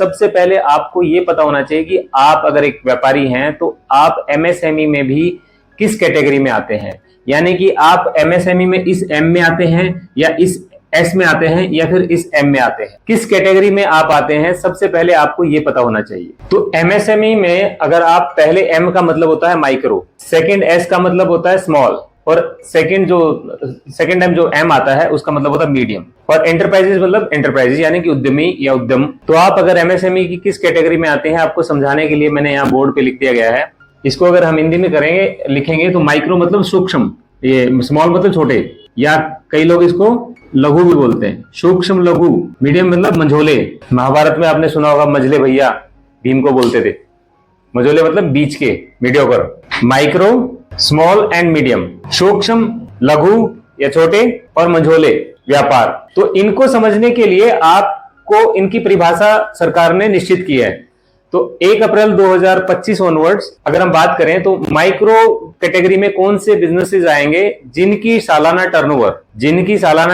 सबसे पहले आपको ये पता होना चाहिए कि आप अगर एक व्यापारी हैं तो आप एमएसएमई में भी किस कैटेगरी में आते हैं। यानी कि आप एमएसएमई में इस एम में आते हैं या इस एस में आते हैं या फिर इस एम में आते हैं, किस कैटेगरी में आप आते हैं सबसे पहले आपको ये पता होना चाहिए। तो एमएसएमई में अगर आप पहले एम का मतलब होता है माइक्रो, सेकंड एस का मतलब होता है स्मॉल और सेकंड एम जो एम आता है उसका मतलब होता है मीडियम, और एंटरप्राइजेस मतलब एंटरप्राइजेस यानी कि उद्यमी या उद्यम। तो आप अगर एमएसएमई की किस कैटेगरी में आते हैं आपको समझाने के लिए मैंने यहाँ बोर्ड पे लिख दिया गया है। इसको अगर हम हिंदी में करेंगे लिखेंगे तो माइक्रो मतलब सूक्ष्म, ये स्मॉल मतलब छोटे, या कई लोग इसको लघु भी बोलते हैं, सूक्ष्म लघु। मीडियम मतलब मंझोले, महाभारत में आपने सुना होगा मझले भैया भीम को बोलते थे, मंझोले मतलब बीच के, mediocre. Micro, small and medium, सूक्ष्म, लघु या छोटे और मंझोले व्यापार। तो इनको समझने के लिए आपको इनकी परिभाषा सरकार ने निश्चित की है। तो 1 अप्रैल 2025 ऑनवर्ड्स अगर हम बात करें तो माइक्रो कैटेगरी में कौन से बिजनेसेस आएंगे जिनकी सालाना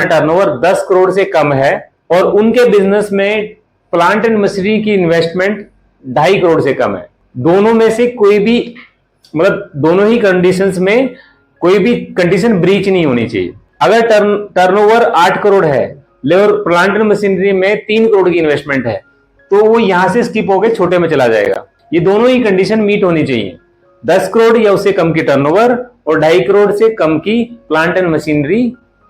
टर्नओवर 10 करोड़ से कम है और उनके बिजनेस में प्लांट एंड मशीनरी की इन्वेस्टमेंट 2.5 करोड़ से कम है। दोनों में से कोई भी, मतलब दोनों ही कंडीशंस में कोई भी कंडीशन ब्रीच नहीं होनी चाहिए। अगर टर्नओवर 8 करोड़ है और प्लांट एंड मशीनरी में 3 करोड़ की इन्वेस्टमेंट है तो वो यहां से स्किप होकर छोटे में चला जाएगा। ये दोनों ही कंडीशन मीट होनी चाहिए, 10 करोड़ या उससे कम की टर्नओवर और 2.5 करोड़ से कम की प्लांट एंड मशीनरी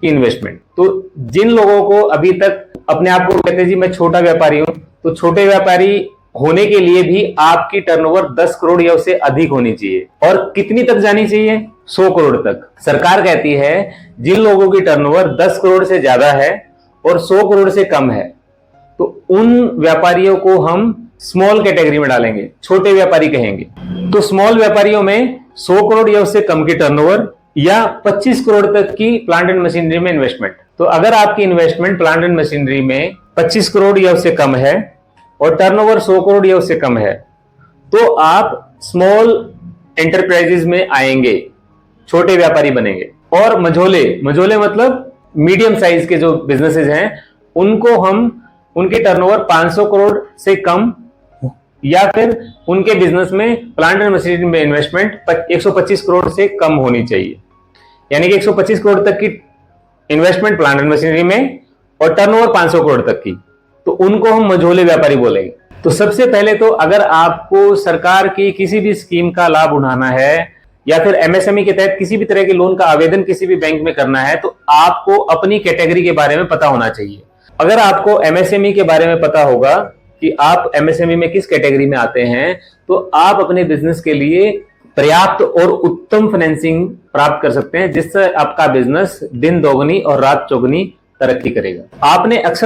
की इन्वेस्टमेंट। तो जिन लोगों को अभी तक अपने आप को कहते हैं जी मैं छोटा व्यापारी हूं, तो छोटे व्यापारी होने के लिए भी आपकी टर्नओवर 10 करोड़ या उससे अधिक होनी चाहिए। और कितनी तक जानी चाहिए? 100 करोड़ तक। सरकार कहती है जिन लोगों की टर्नओवर 10 करोड़ से ज्यादा है और 100 करोड़ से कम है तो उन व्यापारियों को हम स्मॉल कैटेगरी में डालेंगे, छोटे व्यापारी कहेंगे। तो स्मॉल व्यापारियों में 100 करोड़ या उससे कम की टर्नओवर या 25 करोड़ तक की प्लांट एंड मशीनरी में इन्वेस्टमेंट। तो अगर आपकी इन्वेस्टमेंट प्लांट एंड मशीनरी में 25 करोड़ या उससे कम है और टर्नओवर 100 करोड़ या उससे कम है तो आप स्मॉल एंटरप्राइजेस में आएंगे, छोटे व्यापारी बनेंगे। और मझोले मतलब मीडियम साइज के जो बिजनेसेस हैं उनको हम, उनके टर्नओवर 500 करोड़ से कम या फिर उनके बिजनेस में प्लांट एंड मशीनरी में इन्वेस्टमेंट 125 करोड़ से कम होनी चाहिए। यानी कि 125 करोड़ तक की इन्वेस्टमेंट प्लांट एंड मशीनरी में और टर्नओवर 500 करोड़ तक की, तो उनको हम मझोले व्यापारी बोलेंगे। तो सबसे पहले तो अगर आपको सरकार की किसी भी स्कीम का लाभ उठाना है या फिर एमएसएमई के तहत किसी भी तरह के लोन का आवेदन किसी भी बैंक में करना है तो आपको अपनी कैटेगरी के बारे में पता होना चाहिए। अगर आपको एमएसएमई के बारे में पता होगा कि आप एमएसएमई में किस कैटेगरी में आते हैं तो आप अपने बिजनेस के लिए पर्याप्त और उत्तम फाइनेंसिंग प्राप्त कर सकते हैं जिससे आपका बिजनेस दिन दोगुनी और रात चौगुनी तरक्की करेगा। आपने अक्सर